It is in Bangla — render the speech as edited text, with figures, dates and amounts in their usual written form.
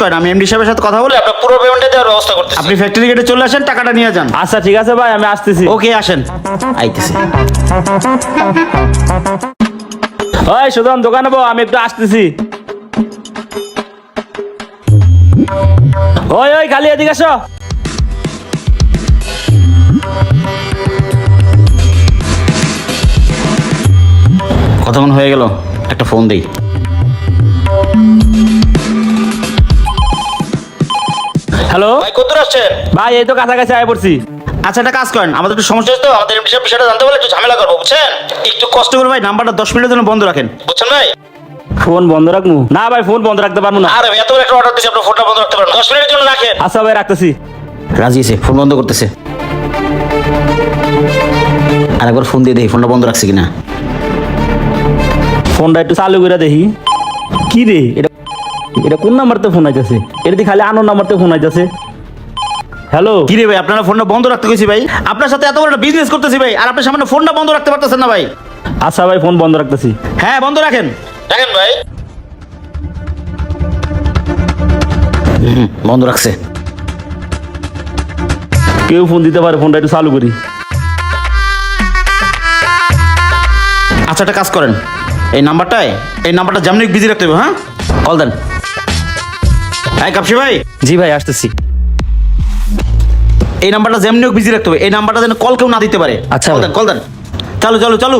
করেন, আমি এমডি সাহেবের সাথে কথা বলে আপনার পুরো পেমেন্টটা দেওয়ার ব্যবস্থা করতেছি। আপনি ফ্যাক্টরি গেটে চলে আসেন, টাকাটা নিয়ে যান। আচ্ছা ঠিক আছে ভাই, আমি আসতেছি। ওকে, আসেন। আইতেছি। ওই সুজন, দোকানে বউ, আমি একটু আসতেছি। ওই ওই খালি এদিকে আসো। কতক্ষণ হয়ে গেল? একটা ফোন দেই। হ্যালো ভাই, কত দূর আসছেন? ভাই, এই তো কাছাকাছি আয় পড়ছি। আচ্ছা, একটা কাজ করেন, আমাদের একটু সমস্যা হচ্ছে তো, আমাদের এমডি সাহেব বিষয়টা জানতে পারলে একটু ঝামেলা করবো, বুঝছেন? একটু কষ্ট করে ভাই নাম্বারটা 10 মিনিটের জন্য বন্ধ রাখেন, বুঝছেন ভাই? ফোন বন্ধ রাখবো না ভাই, ফোন বন্ধ রাখতে পারবো না। আরে ভাই, এত বড় একটা অর্ডার দিছি, আপনার ফোনটা বন্ধ রাখতে পারেন? 10 মিনিটের জন্য রাখেন। আচ্ছা ভাই, রাখতেছি। রাজি আছে, ফোন বন্ধ করতেছে। আরেকবার ফোন দিয়ে দেখি ফোনটা বন্ধ রাখছে কিনা। ফোনটা একটু চালু করে দেখি। কি রে, এটা এটা কোন নাম্বারতে ফোন আইতেছে? এটা দিয়ে খালি আনো নাম্বারতে ফোন আইতেছে। হ্যালো, কি রে ভাই, আপনারা ফোনটা বন্ধ রাখতে কইছি ভাই, আপনার সাথে এত বড় একটা বিজনেস করতেছি ভাই, আর আপনি সামনে ফোনটা বন্ধ রাখতে পারতেছেন না ভাই। আচ্ছা ভাই, ফোন বন্ধ রাখতেছি। হ্যাঁ, বন্ধ রাখেন। রাখেন ভাই। বন্ধ রাখছে। কেউ ফোন দিতে পারে, ফোনটা একটু চালু করি। আচ্ছা, একটা কাজ করেন, এই নাম্বারটা যেমনি বিজি রাখতে হবে। হ্যাঁ, কল দেন। হ্যাঁ কাপসি ভাই, জি ভাই, আসতেছি। এই নাম্বারটা যেমনি বিজি রাখতে হবে, এই নাম্বারটা যেন কল কেউ না দিতে পারে। আচ্ছা কল ভাই। দেন, কল দেন। চালু চালু চালু।